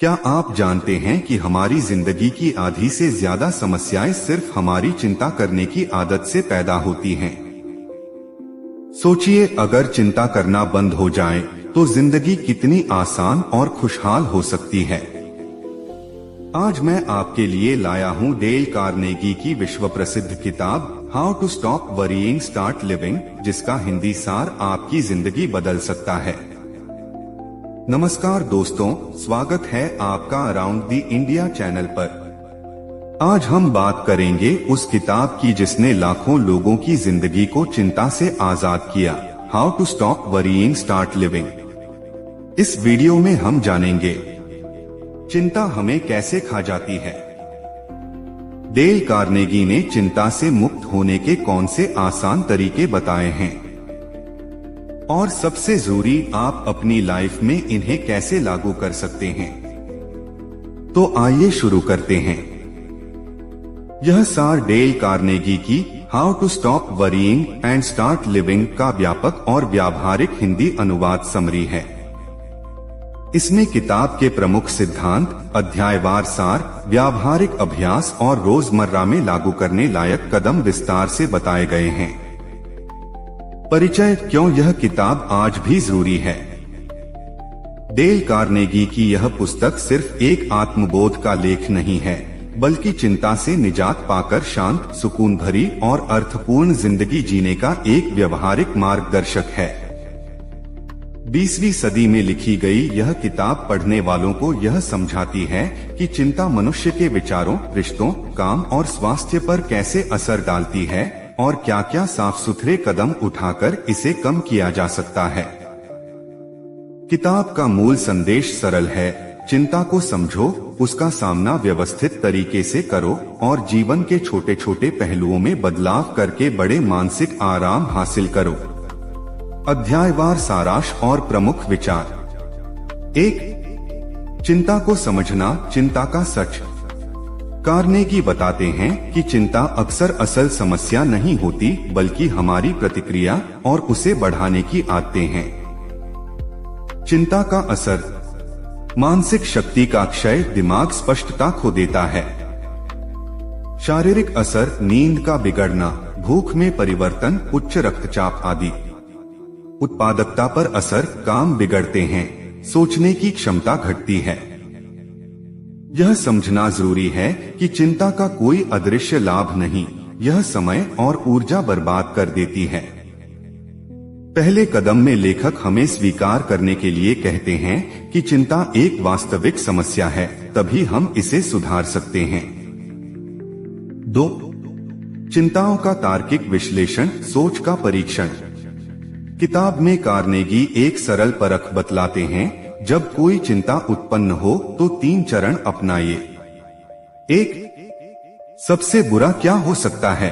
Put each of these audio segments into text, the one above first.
क्या आप जानते हैं कि हमारी जिंदगी की आधी से ज्यादा समस्याएं सिर्फ हमारी चिंता करने की आदत से पैदा होती हैं? सोचिए, अगर चिंता करना बंद हो जाए तो जिंदगी कितनी आसान और खुशहाल हो सकती है। आज मैं आपके लिए लाया हूं डेल कार्नेगी की विश्व प्रसिद्ध किताब how to stop worrying start living, जिसका हिंदी सार आपकी जिंदगी बदल सकता है। नमस्कार दोस्तों, स्वागत है आपका अराउंड द इंडिया चैनल पर। आज हम बात करेंगे उस किताब की जिसने लाखों लोगों की जिंदगी को चिंता से आजाद किया, how to stop worrying start living. इस वीडियो में हम जानेंगे चिंता हमें कैसे खा जाती है। डेल कार्नेगी ने चिंता से मुक्त होने के कौन से आसान तरीके बताए हैं और सबसे जरूरी, आप अपनी लाइफ में इन्हें कैसे लागू कर सकते हैं। तो आइए शुरू करते हैं। यह सार डेल कार्नेगी की how to stop worrying and start living का व्यापक और व्यावहारिक हिंदी अनुवाद समरी है। इसमें किताब के प्रमुख सिद्धांत, अध्यायवार सार, व्यावहारिक अभ्यास और रोजमर्रा में लागू करने लायक कदम विस्तार से बताए गए हैं। परिचय, क्यों यह किताब आज भी जरूरी है। डेल कार्नेगी की यह पुस्तक सिर्फ एक आत्मबोध का लेख नहीं है, बल्कि चिंता से निजात पाकर शांत, सुकून भरी और अर्थपूर्ण जिंदगी जीने का एक व्यवहारिक मार्गदर्शक है। 20वीं सदी में लिखी गई यह किताब पढ़ने वालों को यह समझाती है कि चिंता मनुष्य के विचारों, रिश्तों, काम और स्वास्थ्य पर कैसे असर डालती है और क्या क्या साफ सुथरे कदम उठाकर इसे कम किया जा सकता है। किताब का मूल संदेश सरल है, चिंता को समझो, उसका सामना व्यवस्थित तरीके से करो और जीवन के छोटे छोटे पहलुओं में बदलाव करके बड़े मानसिक आराम हासिल करो। अध्यायवार सारांश और प्रमुख विचार। 1. चिंता को समझना, चिंता का सच। कार्नेगी बताते हैं कि चिंता अक्सर असल समस्या नहीं होती, बल्कि हमारी प्रतिक्रिया और उसे बढ़ाने की आदतें हैं। चिंता का असर, मानसिक शक्ति का क्षय, दिमाग स्पष्टता खो देता है। शारीरिक असर, नींद का बिगड़ना, भूख में परिवर्तन, उच्च रक्तचाप आदि। उत्पादकता पर असर, काम बिगड़ते हैं, सोचने की क्षमता घटती है। यह समझना जरूरी है कि चिंता का कोई अदृश्य लाभ नहीं, यह समय और ऊर्जा बर्बाद कर देती है। पहले कदम में लेखक हमें स्वीकार करने के लिए कहते हैं कि चिंता एक वास्तविक समस्या है, तभी हम इसे सुधार सकते हैं। 2. चिंताओं का तार्किक विश्लेषण, सोच का परीक्षण। किताब में कार्नेगी एक सरल परख बतलाते हैं। जब कोई चिंता उत्पन्न हो तो 3 चरण अपनाइए। 1. सबसे बुरा क्या हो सकता है।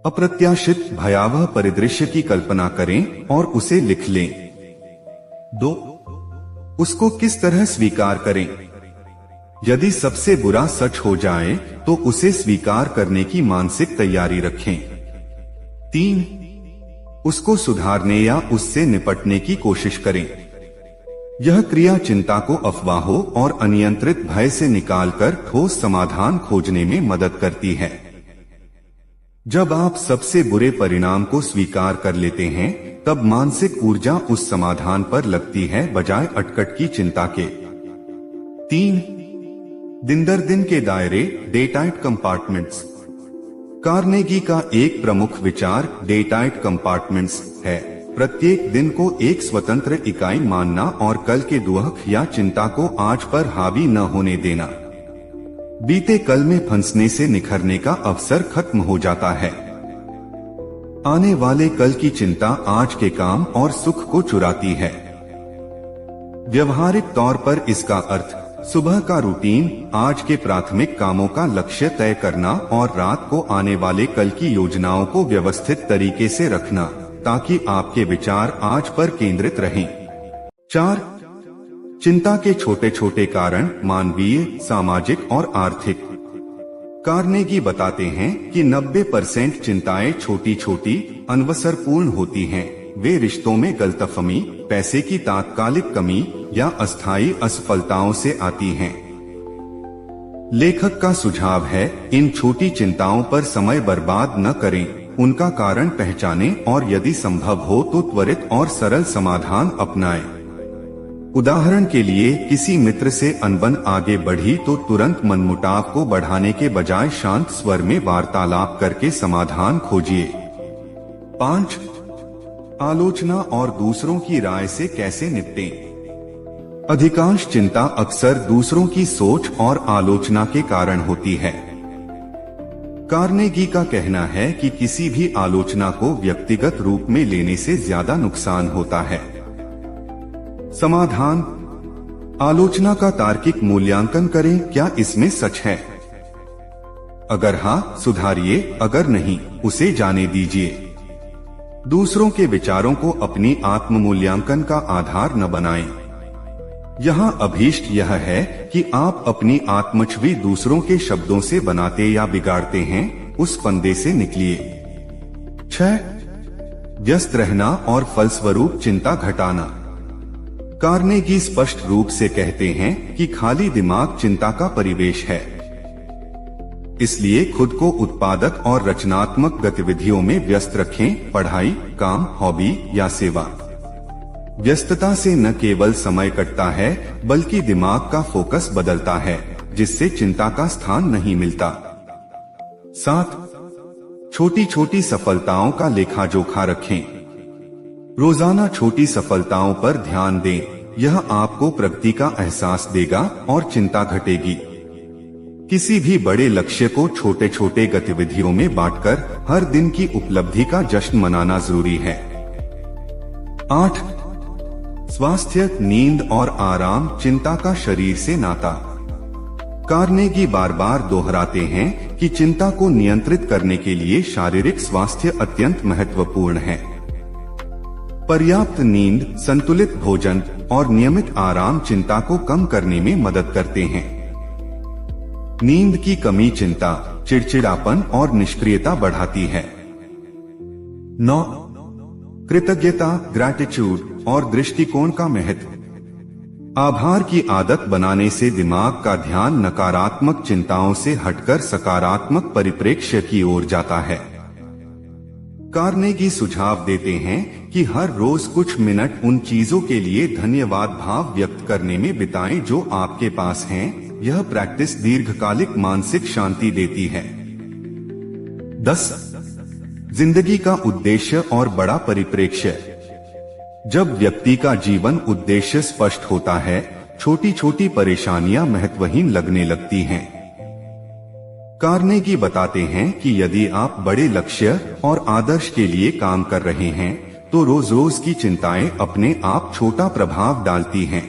अप्रत्याशित भयावह परिदृश्य की कल्पना करें और उसे लिख लें। 2. उसको किस तरह स्वीकार करें। यदि सबसे बुरा सच हो जाए तो उसे स्वीकार करने की मानसिक तैयारी रखें। 3. उसको सुधारने या उससे निपटने की कोशिश करें। यह क्रिया चिंता को अफवाहों और अनियंत्रित भय से निकालकर ठोस समाधान खोजने में मदद करती है। जब आप सबसे बुरे परिणाम को स्वीकार कर लेते हैं, तब मानसिक ऊर्जा उस समाधान पर लगती है, बजाय अटकट की चिंता के। 3. दिन दर दिन के दायरे, डे टाइट कंपार्टमेंट्स। कार्नेगी का एक प्रमुख विचार डे टाइट कंपार्टमेंट्स है। प्रत्येक दिन को एक स्वतंत्र इकाई मानना और कल के दुख या चिंता को आज पर हावी न होने देना। बीते कल में फंसने से निखरने का अवसर खत्म हो जाता है। आने वाले कल की चिंता आज के काम और सुख को चुराती है। व्यवहारिक तौर पर इसका अर्थ सुबह का रूटीन, आज के प्राथमिक कामों का लक्ष्य तय करना और रात को आने वाले कल की योजनाओं को व्यवस्थित तरीके से रखना, ताकि आपके विचार आज पर केंद्रित रहें। 4. चिंता के छोटे छोटे कारण, मानवीय, सामाजिक और आर्थिक। कार्नेगी बताते हैं कि 90% चिंताएं छोटी छोटी, अनवसरपूर्ण होती हैं। वे रिश्तों में गलतफहमी, पैसे की तात्कालिक कमी, या अस्थायी असफलताओं से आती हैं। लेखक का सुझाव है, इन छोटी चिंताओं पर समय बर्बाद न करें, उनका कारण पहचानें और यदि संभव हो तो त्वरित और सरल समाधान अपनाएं। उदाहरण के लिए, किसी मित्र से अनबन आगे बढ़ी तो तुरंत मनमुटाव को बढ़ाने के बजाय शांत स्वर में वार्तालाप करके समाधान खोजिए। 5. आलोचना और दूसरों की राय से कैसे निपटें? अधिकांश चिंता अक्सर दूसरों की सोच और आलोचना के कारण होती है। कार्नेगी का कहना है कि किसी भी आलोचना को व्यक्तिगत रूप में लेने से ज्यादा नुकसान होता है। समाधान: आलोचना का तार्किक मूल्यांकन करें, क्या इसमें सच है? अगर हां, सुधारिए, अगर नहीं, उसे जाने दीजिए। दूसरों के विचारों को अपनी आत्म मूल्यांकन का आधार न बनाएं। यहाँ अभीष्ट यह है कि आप अपनी आत्मछवि दूसरों के शब्दों से बनाते या बिगाड़ते हैं, उस फंदे से निकलिए। 6. व्यस्त रहना और फलस्वरूप चिंता घटाना। कार्नेगी स्पष्ट रूप से कहते हैं कि खाली दिमाग चिंता का परिवेश है। इसलिए खुद को उत्पादक और रचनात्मक गतिविधियों में व्यस्त रखें, पढ़ाई, काम, हॉबी या सेवा। व्यस्तता से न केवल समय कटता है बल्कि दिमाग का फोकस बदलता है, जिससे चिंता का स्थान नहीं मिलता। 7. छोटी छोटी सफलताओं का लेखा जोखा रखें। रोजाना छोटी सफलताओं पर ध्यान दें, यह आपको प्रगति का एहसास देगा और चिंता घटेगी। किसी भी बड़े लक्ष्य को छोटे छोटे गतिविधियों में बांटकर हर दिन की उपलब्धि का जश्न मनाना जरूरी है। 8. स्वास्थ्य, नींद और आराम चिंता का शरीर से नाता। कार्नेगी बार बार दोहराते हैं कि चिंता को नियंत्रित करने के लिए शारीरिक स्वास्थ्य अत्यंत महत्वपूर्ण है। पर्याप्त नींद, संतुलित भोजन और नियमित आराम चिंता को कम करने में मदद करते हैं। नींद की कमी चिंता, चिड़चिड़ापन और निष्क्रियता बढ़ाती है। 9. कृतज्ञता, ग्रैटिट्यूड और दृष्टिकोण का महत्व। आभार की आदत बनाने से दिमाग का ध्यान नकारात्मक चिंताओं से हटकर सकारात्मक परिप्रेक्ष्य की ओर जाता है। कार्नेगी सुझाव देते हैं कि हर रोज कुछ मिनट उन चीजों के लिए धन्यवाद भाव व्यक्त करने में बिताएं जो आपके पास हैं। यह प्रैक्टिस दीर्घकालिक मानसिक शांति देती है। 10. जिंदगी का उद्देश्य और बड़ा परिप्रेक्ष्य। जब व्यक्ति का जीवन उद्देश्य स्पष्ट होता है, छोटी छोटी परेशानियां महत्वहीन लगने लगती हैं। कार्नेगी बताते हैं कि यदि आप बड़े लक्ष्य और आदर्श के लिए काम कर रहे हैं, तो रोज रोज की चिंताएं अपने आप छोटा प्रभाव डालती हैं।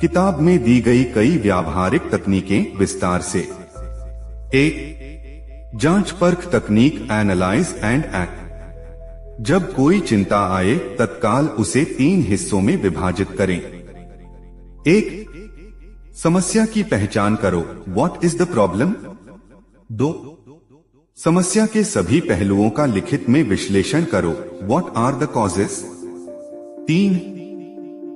किताब में दी गई कई व्यावहारिक तकनीकें विस्तार से। 1. जांच परख तकनीक, एनालाइज एंड एक्ट। जब कोई चिंता आए, तत्काल उसे 3 हिस्सों में विभाजित करें। 1. समस्या की पहचान करो, व्हाट इज द प्रॉब्लम। 2. समस्या के सभी पहलुओं का लिखित में विश्लेषण करो, व्हाट आर द कॉजेस। 3.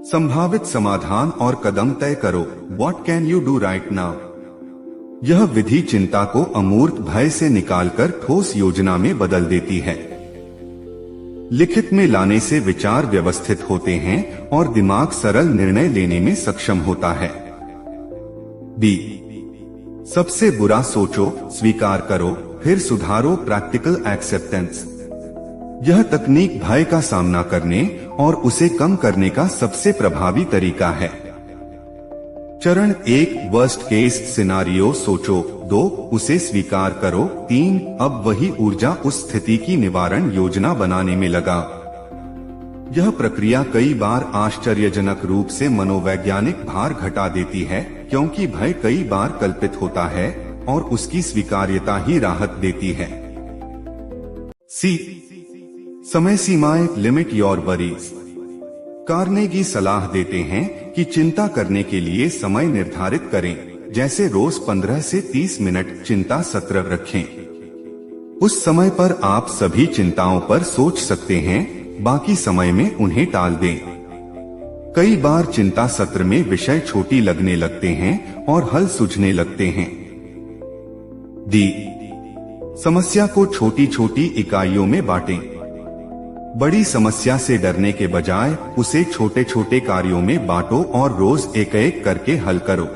संभावित समाधान और कदम तय करो, what can you do right now. यह विधि चिंता को अमूर्त भय से निकालकर ठोस योजना में बदल देती है। लिखित में लाने से विचार व्यवस्थित होते हैं और दिमाग सरल निर्णय लेने में सक्षम होता है। बी. सबसे बुरा सोचो, स्वीकार करो, फिर सुधारो, प्रैक्टिकल एक्सेप्टेंस। यह तकनीक भय का सामना करने और उसे कम करने का सबसे प्रभावी तरीका है। चरण 1. वर्स्ट केस सिनारियो सोचो। 2. उसे स्वीकार करो। 3. अब वही ऊर्जा उस स्थिति की निवारण योजना बनाने में लगा। यह प्रक्रिया कई बार आश्चर्यजनक रूप से मनोवैज्ञानिक भार घटा देती है, क्योंकि भय कई बार कल्पित होता है और उसकी स्वीकार्यता ही राहत देती है। सी. समय सीमाएं, लिमिट योर वरीज। कार्नेगी सलाह देते हैं कि चिंता करने के लिए समय निर्धारित करें, जैसे रोज 15 से 30 मिनट चिंता सत्र रखें। उस समय पर आप सभी चिंताओं पर सोच सकते हैं, बाकी समय में उन्हें टाल दें। कई बार चिंता सत्र में विषय छोटी लगने लगते हैं और हल सूझने लगते हैं। डी, समस्या को छोटी छोटी इकाइयों में बांटें। बड़ी समस्या से डरने के बजाय उसे छोटे छोटे कार्यों में बांटो और रोज एक एक करके हल करो।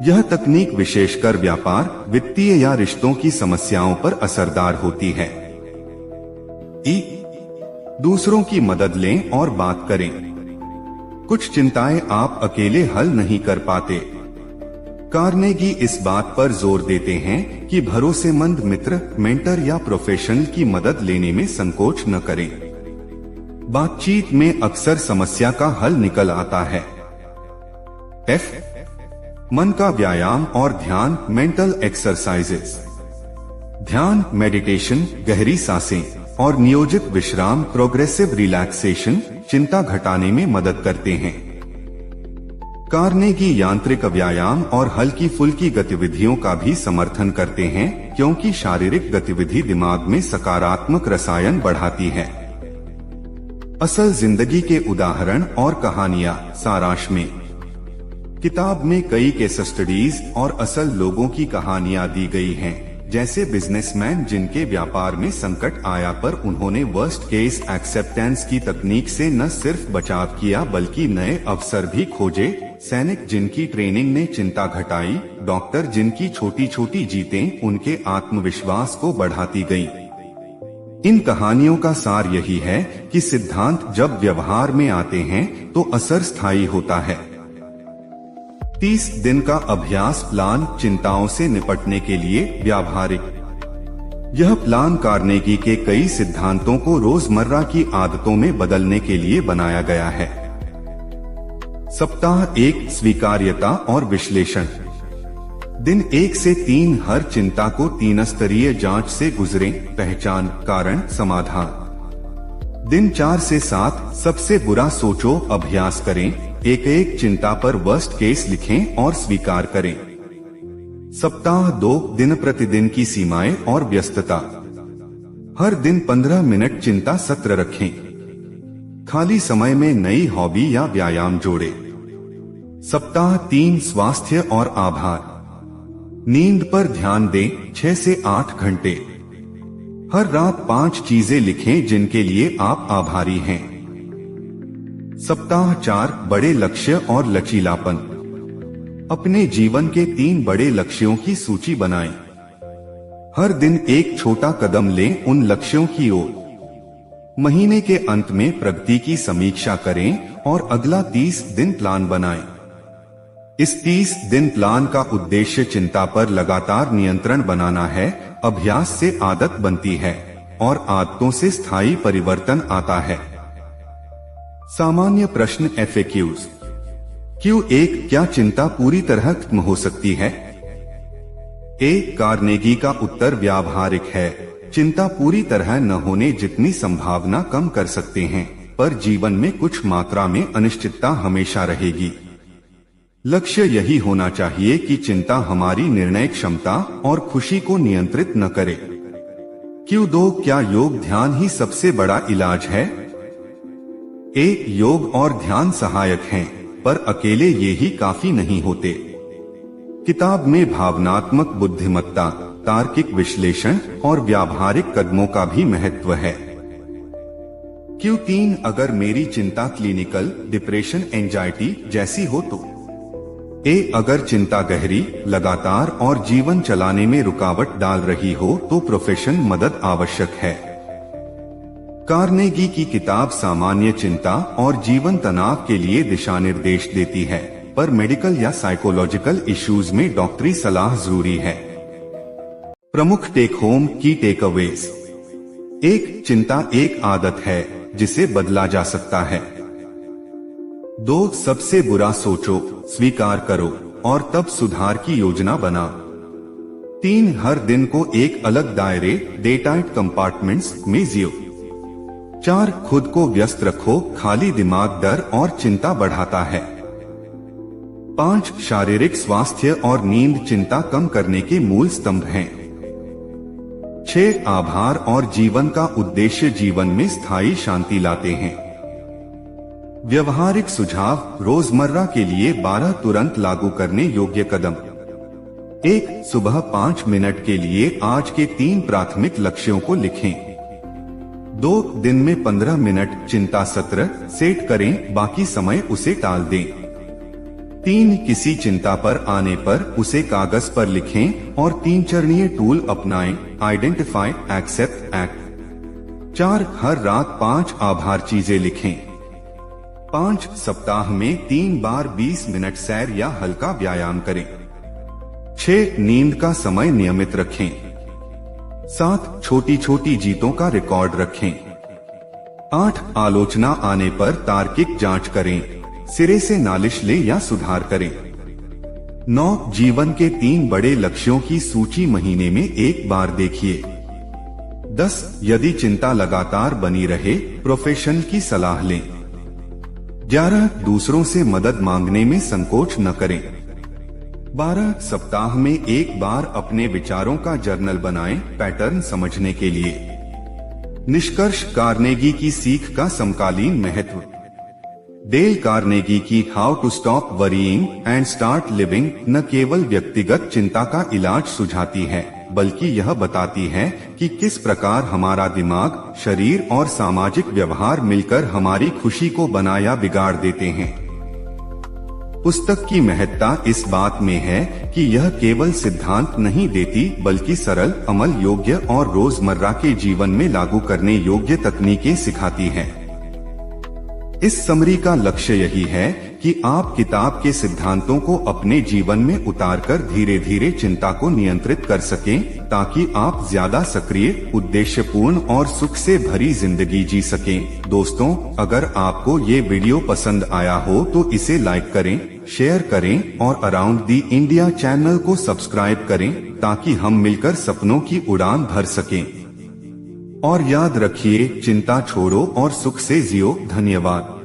यह तकनीक विशेषकर व्यापार, वित्तीय या रिश्तों की समस्याओं पर असरदार होती है। ई, दूसरों की मदद लें और बात करें। कुछ चिंताएं आप अकेले हल नहीं कर पाते। कार्नेगी इस बात पर जोर देते हैं कि भरोसेमंद मित्र, मेंटर या प्रोफेशनल की मदद लेने में संकोच न करें। बातचीत में अक्सर समस्या का हल निकल आता है। एफ, मन का व्यायाम और ध्यान, मेंटल एक्सरसाइजेस। ध्यान, मेडिटेशन, गहरी सांसें और नियोजित विश्राम, प्रोग्रेसिव रिलैक्सेशन, चिंता घटाने में मदद करते हैं। कार्नेगी यांत्रिक व्यायाम और हल्की फुल्की गतिविधियों का भी समर्थन करते हैं, क्योंकि शारीरिक गतिविधि दिमाग में सकारात्मक रसायन बढ़ाती है। असल जिंदगी के उदाहरण और कहानियां। सारांश में किताब में कई केस स्टडीज और असल लोगों की कहानियां दी गई हैं, जैसे बिजनेसमैन जिनके व्यापार में संकट आया पर उन्होंने वर्स्ट केस एक्सेप्टेंस की तकनीक से न सिर्फ बचाव किया बल्कि नए अवसर भी खोजे, सैनिक जिनकी ट्रेनिंग ने चिंता घटाई, डॉक्टर जिनकी छोटी छोटी जीतें उनके आत्मविश्वास को बढ़ाती गईं। इन कहानियों का सार यही है कि सिद्धांत जब व्यवहार में आते हैं तो असर स्थायी होता है। 30 दिन का अभ्यास प्लान, चिंताओं से निपटने के लिए व्यावहारिक। यह प्लान कार्नेगी के कई सिद्धांतों को रोजमर्रा की आदतों में बदलने के लिए बनाया गया है। सप्ताह 1, स्वीकार्यता और विश्लेषण। दिन 1 से 3, हर चिंता को 3 स्तरीय जांच से गुजरें, पहचान, कारण, समाधान। दिन 4 से 7, सबसे बुरा सोचो, अभ्यास करें, एक एक चिंता पर वर्स्ट केस लिखें और स्वीकार करें। सप्ताह 2, दिन प्रतिदिन की सीमाएं और व्यस्तता। हर दिन 15 मिनट चिंता सत्र रखें। खाली समय में नई हॉबी या व्यायाम जोड़ें। सप्ताह 3, स्वास्थ्य और आभार। नींद पर ध्यान दें, 6 से 8 घंटे। हर रात 5 चीजें लिखें जिनके लिए आप आभारी हैं। सप्ताह 4, बड़े लक्ष्य और लचीलापन। अपने जीवन के 3 बड़े लक्ष्यों की सूची बनाएं। हर दिन एक छोटा कदम लें उन लक्ष्यों की ओर। महीने के अंत में प्रगति की समीक्षा करें और अगला 30 दिन प्लान बनाएं। इस 30 दिन प्लान का उद्देश्य चिंता पर लगातार नियंत्रण बनाना है। अभ्यास से आदत बनती है और आदतों से स्थायी परिवर्तन आता है। सामान्य प्रश्न FAQs। Q1, क्या चिंता पूरी तरह खत्म हो सकती है? A, कार्नेगी का उत्तर व्यावहारिक है। चिंता पूरी तरह न होने जितनी संभावना कम कर सकते हैं, पर जीवन में कुछ मात्रा में अनिश्चितता हमेशा रहेगी। लक्ष्य यही होना चाहिए कि चिंता हमारी निर्णय क्षमता और खुशी को नियंत्रित न करे। Q2, क्या योग ध्यान ही सबसे बड़ा इलाज है? A, योग और ध्यान सहायक हैं, पर अकेले ये ही काफी नहीं होते। किताब में भावनात्मक बुद्धिमत्ता, तार्किक विश्लेषण और व्यावहारिक कदमों का भी महत्व है। Q3, अगर मेरी चिंता क्लिनिकल, डिप्रेशन, एंजाइटी जैसी हो तो? A, अगर चिंता गहरी, लगातार और जीवन चलाने में रुकावट डाल रही हो तो प्रोफेशनल मदद आवश्यक है। कार्नेगी की किताब सामान्य चिंता और जीवन तनाव के लिए दिशा निर्देश देती है, पर मेडिकल या साइकोलॉजिकल इश्यूज में डॉक्टरी सलाह जरूरी है। प्रमुख टेक होम की टेकअवेज। 1, चिंता एक आदत है जिसे बदला जा सकता है। 2, सबसे बुरा सोचो, स्वीकार करो और तब सुधार की योजना बना। 3, हर दिन को एक अलग दायरे, डेटाइट कंपार्टमेंट्स में जियो। 4, खुद को व्यस्त रखो, खाली दिमाग डर और चिंता बढ़ाता है। 5, शारीरिक स्वास्थ्य और नींद चिंता कम करने के मूल स्तंभ हैं। 6, आभार और जीवन का उद्देश्य जीवन में स्थायी शांति लाते हैं। व्यवहारिक सुझाव, रोजमर्रा के लिए 12 तुरंत लागू करने योग्य कदम। 1. सुबह 5 मिनट के लिए आज के 3 प्राथमिक लक्ष्यों को लिखें। 2. दिन में 15 मिनट चिंता सत्र सेट करें, बाकी समय उसे टाल दें। 3. किसी चिंता पर आने पर उसे कागज पर लिखें और 3 चरणीय टूल अपनाएं, आइडेंटिफाई, एक्सेप्ट, एक्ट। 4. हर रात 5 आभार चीजें लिखें। 5. सप्ताह में 3 बार 20 मिनट सैर या हल्का व्यायाम करें। 6. नींद का समय नियमित रखें। 7. छोटी छोटी जीतों का रिकॉर्ड रखें। 8. आलोचना आने पर तार्किक जांच करें, सिरे से नालिश ले या सुधार करें। 9. जीवन के 3 बड़े लक्ष्यों की सूची महीने में 1 बार देखिए। 10. यदि चिंता लगातार बनी रहे, प्रोफेशनल की सलाह लें। 11. दूसरों से मदद मांगने में संकोच न करें। 12. सप्ताह में 1 बार अपने विचारों का जर्नल बनाएं, पैटर्न समझने के लिए। निष्कर्ष, कार्नेगी की सीख का समकालीन महत्व। डेल कार्नेगी की how to stop worrying and start living न केवल व्यक्तिगत चिंता का इलाज सुझाती है, बल्कि यह बताती है कि किस प्रकार हमारा दिमाग, शरीर और सामाजिक व्यवहार मिलकर हमारी खुशी को बना या बिगाड़ देते हैं। पुस्तक की महत्ता इस बात में है कि यह केवल सिद्धांत नहीं देती, बल्कि सरल, अमल योग्य और रोजमर्रा के जीवन में लागू करने योग्य तकनीकें सिखाती है। इस समरी का लक्ष्य यही है कि आप किताब के सिद्धांतों को अपने जीवन में उतारकर धीरे धीरे चिंता को नियंत्रित कर सकें, ताकि आप ज्यादा सक्रिय, उद्देश्यपूर्ण और सुख से भरी जिंदगी जी सकें। दोस्तों, अगर आपको ये वीडियो पसंद आया हो तो इसे लाइक करें, शेयर करें और अराउंड दी इंडिया चैनल को सब्सक्राइब करें, ताकि हम मिलकर सपनों की उड़ान भर सकें। और याद रखिए, चिंता छोड़ो और सुख से जियो। धन्यवाद।